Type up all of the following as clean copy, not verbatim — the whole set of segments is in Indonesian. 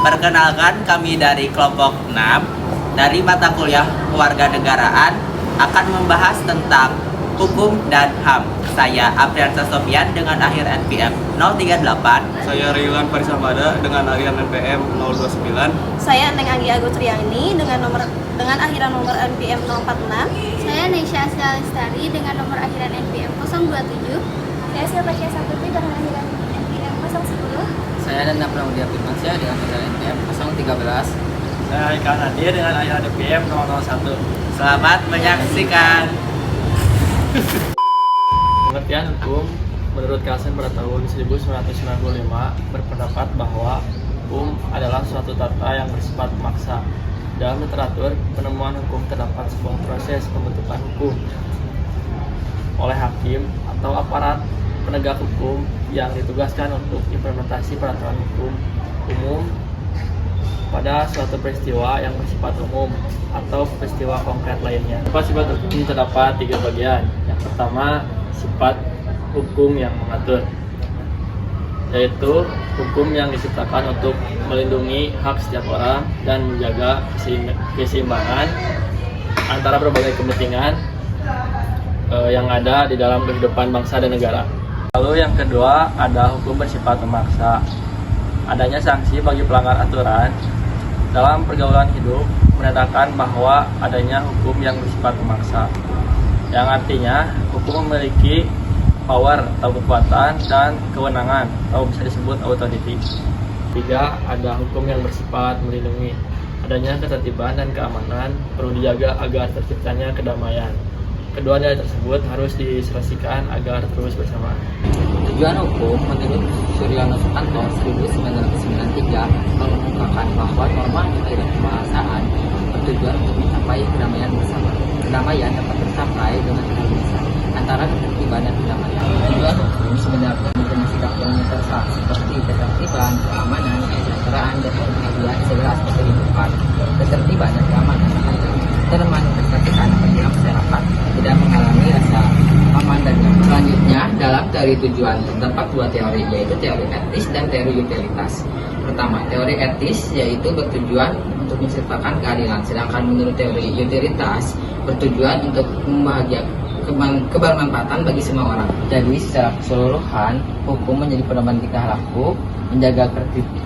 Perkenalkan, kami dari kelompok 6 dari mata kuliah Kewarganegaraan akan membahas tentang hukum dan HAM. Saya Apriansa Sofian dengan akhir NPM 038. Saya Rayulan Farisahmada dengan akhiran NPM 029. Saya Neng Anggi Agutriani dengan akhiran nomor NPM 046. Saya Nesya Asda Lestari dengan nomor akhiran NPM 027. Saya Silvasya Saputi dengan akhiran NPM 010. Saya Nanda Pramudia Firmansyah dengan akhiran NPM 013. Saya Haikal Nadir dengan akhiran NPM 001. Selamat menyaksikan. Pengertian hukum menurut Kalsen pada tahun 1995 berpendapat bahwa hukum adalah suatu tata yang bersifat memaksa. Dalam literatur penemuan hukum terdapat sebuah proses pembentukan hukum oleh hakim atau aparat penegak hukum yang ditugaskan untuk implementasi peraturan hukum umum pada suatu peristiwa yang bersifat umum atau peristiwa konkret lainnya. Sifat hukum terdapat 3 bagian. Yang pertama, sifat hukum yang mengatur, yaitu hukum yang diciptakan untuk melindungi hak setiap orang dan menjaga keseimbangan antara berbagai kepentingan yang ada di dalam kehidupan bangsa dan negara. Lalu yang kedua, ada hukum bersifat memaksa. Adanya sanksi bagi pelanggar aturan dalam pergaulan hidup menandakan bahwa adanya hukum yang bersifat memaksa, yang artinya hukum memiliki power atau kekuatan dan kewenangan atau bisa disebut authority. 3. Ada hukum yang bersifat melindungi. Adanya ketertiban dan keamanan perlu dijaga agar terciptanya kedamaian. Kedua nilai tersebut harus diselesaikan agar terus bersama. Tujuan hukum menurut Suryono Sutanto 1993 mengungkapkan bahwa norma nilai dan kebahasaan bertujuan untuk mencapai kedamaian bersama. Kedamaian dapat tercapai dengan harmonisasi antara ketertiban dan kedamaian. Tujuan hukum sebenarnya mempunyai sikap yang universal seperti ketertiban, keamanan, kesejahteraan, dan kebahagiaan segala aspek kehidupan. Ketertiban dan keamanan akan termanifestasikan apabila masyarakat tidak mengalami rasa aman dan nyaman. Selanjutnya, dalam teori tujuan terdapat 2 teori, yaitu teori etis dan teori utilitas. Pertama, teori etis yaitu bertujuan untuk menciptakan keadilan, sedangkan menurut teori utilitas bertujuan untuk kebermanfaatan bagi semua orang. Jadi secara keseluruhan, hukum menjadi pedoman tingkah laku, menjaga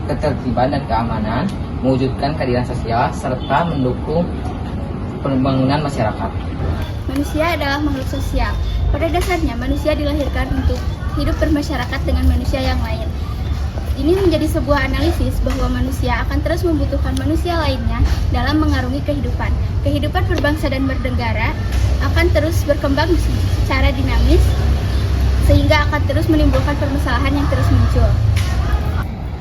ketertiban dan keamanan, mewujudkan keadilan sosial, serta mendukung pembangunan masyarakat. Manusia adalah makhluk sosial. Pada dasarnya, manusia dilahirkan untuk hidup bermasyarakat dengan manusia yang lain. Ini menjadi sebuah analisis bahwa manusia akan terus membutuhkan manusia lainnya dalam mengarungi kehidupan. Kehidupan berbangsa dan bernegara akan terus berkembang secara dinamis, sehingga akan terus menimbulkan permasalahan yang terus muncul.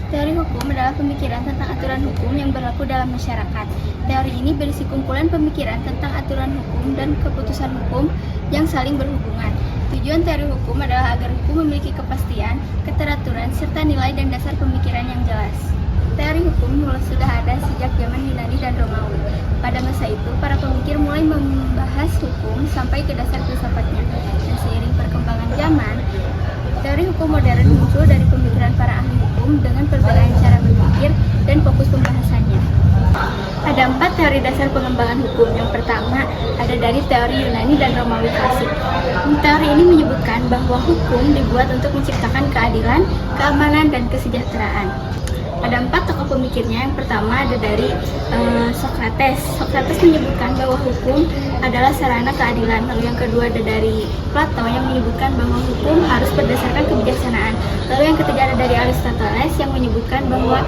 Teori hukum adalah pemikiran tentang aturan hukum yang berlaku dalam masyarakat. Teori ini berisi kumpulan pemikiran tentang aturan hukum dan keputusan hukum yang saling berhubungan. Tujuan teori hukum adalah agar hukum memiliki kepastian, keteraturan, serta nilai dan dasar pemikiran yang jelas. Teori hukum sudah ada sejak zaman Yunani dan Romawi. Pada masa itu, para pemikir mulai membahas hukum sampai ke dasar filsafatnya. Dan seiring perkembangan zaman, teori hukum modern muncul dari pemikiran para ahli hukum dengan perbedaan cara berpikir dan fokus pembahasannya. Ada 4 teori dasar pengembangan hukum. Yang pertama, ada dari teori Yunani dan Romawi klasik. Teori ini menyebutkan bahwa hukum dibuat untuk menciptakan keadilan, keamanan, dan kesejahteraan. Ada 4 tokoh pemikirnya. Yang pertama ada dari Socrates. Socrates menyebutkan bahwa hukum adalah sarana keadilan. Lalu yang kedua ada dari Plato yang menyebutkan bahwa hukum harus berdasarkan kebijaksanaan. Lalu yang ketiga ada dari Aristoteles yang menyebutkan bahwa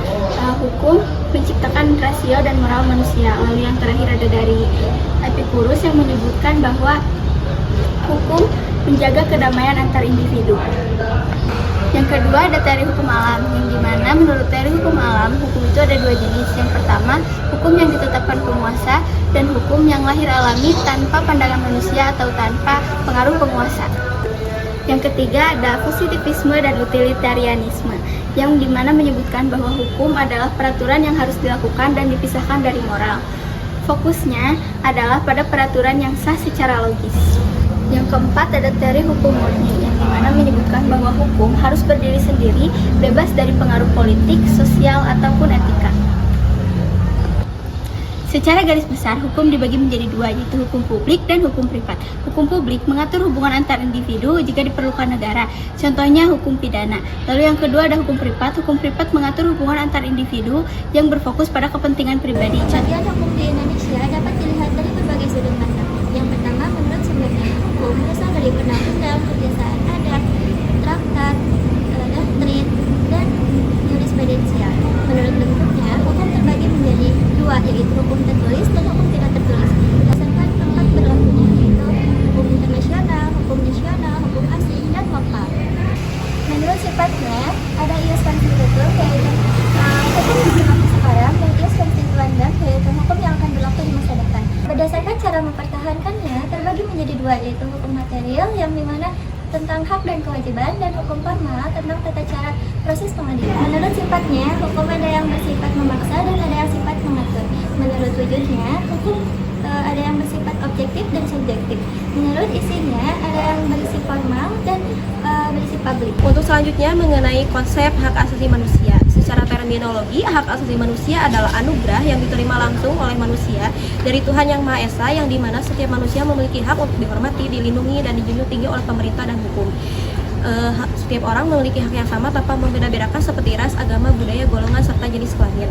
hukum menciptakan rasio dan moral manusia. Lalu yang terakhir ada dari Epicurus yang menyebutkan bahwa hukum menjaga kedamaian antar individu. Yang kedua ada teori hukum alam, yang dimana menurut teori hukum alam, hukum itu ada 2 jenis. Yang pertama, hukum yang ditetapkan penguasa, dan hukum yang lahir alami tanpa pandangan manusia atau tanpa pengaruh penguasa. Yang ketiga ada positivisme dan utilitarianisme, yang dimana menyebutkan bahwa hukum adalah peraturan yang harus dilakukan dan dipisahkan dari moral. Fokusnya adalah pada peraturan yang sah secara logis. Yang keempat ada teori hukum murni, yang dimana menyebutkan bahwa hukum harus berdiri sendiri, bebas dari pengaruh politik, sosial, ataupun etika. Secara garis besar, hukum dibagi menjadi dua, yaitu hukum publik dan hukum privat. Hukum publik mengatur hubungan antar individu jika diperlukan negara, contohnya hukum pidana. Lalu yang kedua ada hukum privat. Hukum privat mengatur hubungan antar individu yang berfokus pada kepentingan pribadi. Latihan hukum di Indonesia dapat dilihat dari berbagai sudut pandang. Yang pertama, menurut sumbernya, hukum berasal dari undang-undang, kebiasaan adat, traktat, doktrin, dan jurisprudensial. Menurut bentuknya, hukum terbagi menjadi dua, yaitu hukum tertulis dan hukum tidak tertulis. Berdasarkan tempat berlakunya, yaitu hukum internasional, hukum nasional, hukum asing, dan lokal. Menurut sifatnya, ada ius constitutum, yaitu hukum yang berlaku sekarang, dan ius constituendum, yaitu hukum yang akan berlaku di masa depan. Berdasarkan cara mempertahankannya, terbagi menjadi dua, yaitu hukum material, yang dimana tentang hak dan kewajiban, dan hukum formal tentang tata cara proses pengadilan. Menurut sifatnya, hukum ada yang bersifat memaksa dan ada yang sifat mengatur. Menurut wujudnya, hukum ada yang bersifat objektif dan subjektif. Menurut isinya, ada yang berisi formal dan berisi publik. Untuk selanjutnya mengenai konsep hak asasi manusia. Secara terminologi, hak asasi manusia adalah anugerah yang diterima langsung oleh manusia dari Tuhan Yang Maha Esa, yang dimana setiap manusia memiliki hak untuk dihormati, dilindungi, dan dijunjung tinggi oleh pemerintah dan hukum. Setiap orang memiliki hak yang sama tanpa membeda-bedakan seperti ras, agama, budaya, golongan, serta jenis kelamin.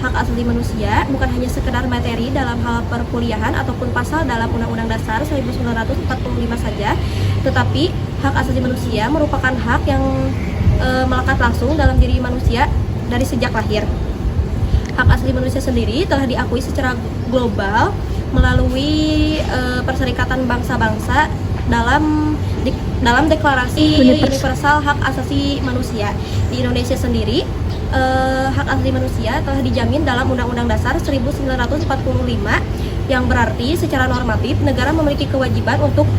Hak asasi manusia bukan hanya sekedar materi dalam hal perkuliahan ataupun pasal dalam Undang-Undang Dasar 1945 saja, tetapi hak asasi manusia merupakan hak yang melekat langsung dalam diri manusia dari sejak lahir. Hak asasi manusia sendiri telah diakui secara global melalui Perserikatan Bangsa-Bangsa dalam Deklarasi Universal Hak Asasi Manusia. Di Indonesia sendiri, hak asasi manusia telah dijamin dalam Undang-Undang Dasar 1945, yang berarti secara normatif negara memiliki kewajiban untuk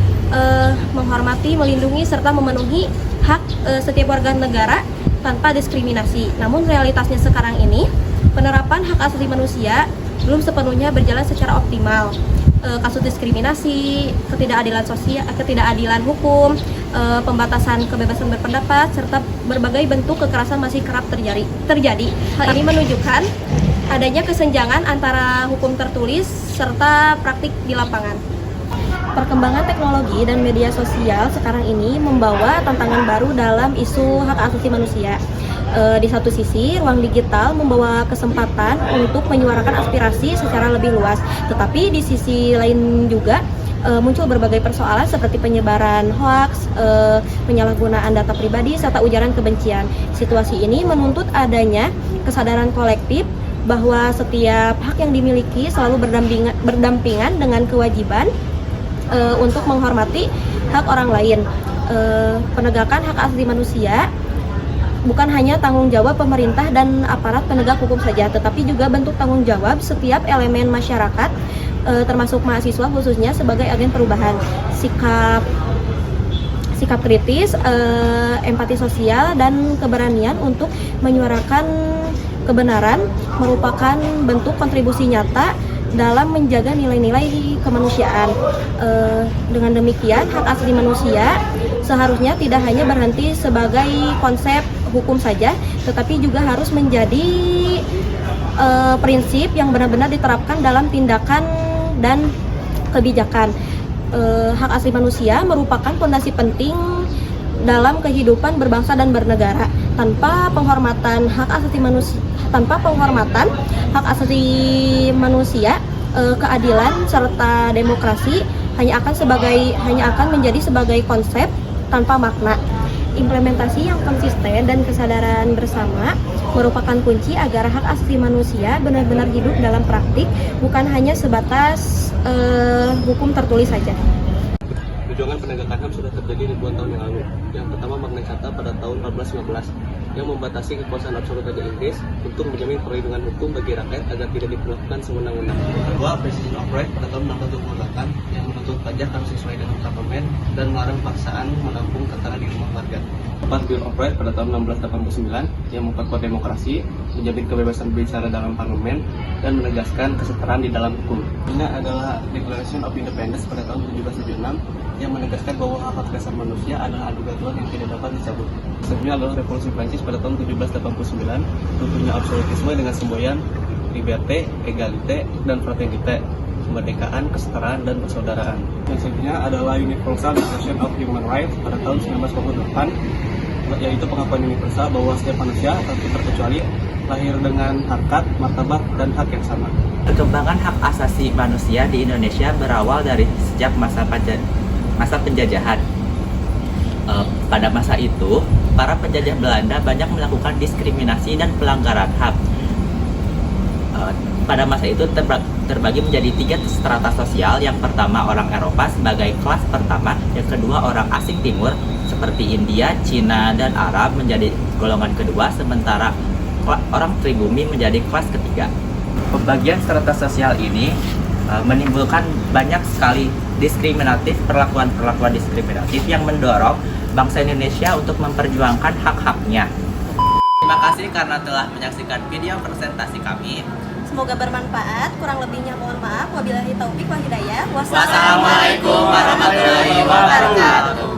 menghormati, melindungi, serta memenuhi hak setiap warga negara tanpa diskriminasi. Namun realitasnya sekarang ini, penerapan hak asasi manusia belum sepenuhnya berjalan secara optimal. Kasus diskriminasi, ketidakadilan sosial, ketidakadilan hukum, pembatasan kebebasan berpendapat, serta berbagai bentuk kekerasan masih kerap terjadi. Hal ini menunjukkan adanya kesenjangan antara hukum tertulis serta praktik di lapangan. Perkembangan teknologi dan media sosial sekarang ini membawa tantangan baru dalam isu hak asasi manusia. Di satu sisi, ruang digital membawa kesempatan untuk menyuarakan aspirasi secara lebih luas. Tetapi di sisi lain juga muncul berbagai persoalan seperti penyebaran hoaks, penyalahgunaan data pribadi, serta ujaran kebencian. Situasi ini menuntut adanya kesadaran kolektif bahwa setiap hak yang dimiliki selalu berdampingan dengan kewajiban untuk menghormati hak orang lain. Penegakan hak asasi manusia bukan hanya tanggung jawab pemerintah dan aparat penegak hukum saja, tetapi juga bentuk tanggung jawab setiap elemen masyarakat, termasuk mahasiswa khususnya sebagai agen perubahan. Sikap kritis, empati sosial, dan keberanian untuk menyuarakan kebenaran merupakan bentuk kontribusi nyata dalam menjaga nilai-nilai kemanusiaan. Dengan demikian, hak asasi manusia seharusnya tidak hanya berhenti sebagai konsep hukum saja, tetapi juga harus menjadi prinsip yang benar-benar diterapkan dalam tindakan dan kebijakan. Hak asasi manusia merupakan fondasi penting dalam kehidupan berbangsa dan bernegara. Tanpa penghormatan hak asasi manusia, keadilan serta demokrasi hanya akan menjadi sebagai konsep tanpa makna. Implementasi yang konsisten dan kesadaran bersama merupakan kunci agar hak asasi manusia benar-benar hidup dalam praktik, bukan hanya sebatas hukum tertulis saja. Perjuangan penegakan HAM sudah terjadi ribuan tahun yang lalu. Yang pertama, Magna Carta pada tahun 1415 yang membatasi kekuasaan absolut Raja Inggris untuk menjamin perlindungan hukum bagi rakyat agar tidak diperlakukan sewenang-wenang. Kedua, Precision of Right pada tahun 1628 yang menuntut pajak harus sesuai dengan parlemen dan melarang paksaan menampung tentara di rumah warga. Keempat, Bill of Rights pada tahun 1689 yang memperkuat demokrasi, menjamin kebebasan berbicara dalam parlemen, dan menegaskan kesetaraan di dalam hukum. Ini adalah Declaration of Independence pada tahun 1776 yang menegaskan bahwa hak dasar manusia adalah anugerah Tuhan yang tidak dapat dicabut. Selanjutnya adalah Revolusi Prancis pada tahun 1789, tentunya absolutisme dengan semboyan liberté, égalité, dan fraternité, kemerdekaan, kesetaraan, dan persaudaraan. Prinsipnya adalah Universal Declaration of Human Rights pada tahun 1948, yaitu pengakuan universal bahwa setiap manusia tanpa terkecuali lahir dengan harkat, martabat, dan hak yang sama. Perkembangan hak asasi manusia di Indonesia berawal dari sejak masa penjajahan. Pada masa itu, para penjajah Belanda banyak melakukan diskriminasi dan pelanggaran HAM. Pada masa itu terbagi menjadi 3 strata sosial. Yang pertama orang Eropa sebagai kelas pertama, yang kedua orang asing timur seperti India, Cina, dan Arab menjadi golongan kedua, sementara orang pribumi menjadi kelas ketiga. Pembagian strata sosial ini menimbulkan banyak sekali perlakuan diskriminatif yang mendorong bangsa Indonesia untuk memperjuangkan hak-haknya. Terima kasih karena telah menyaksikan video presentasi kami. Semoga bermanfaat. Kurang lebihnya mohon maaf. Wabillahi taufik wal hidayah. Wassalamualaikum warahmatullahi wabarakatuh.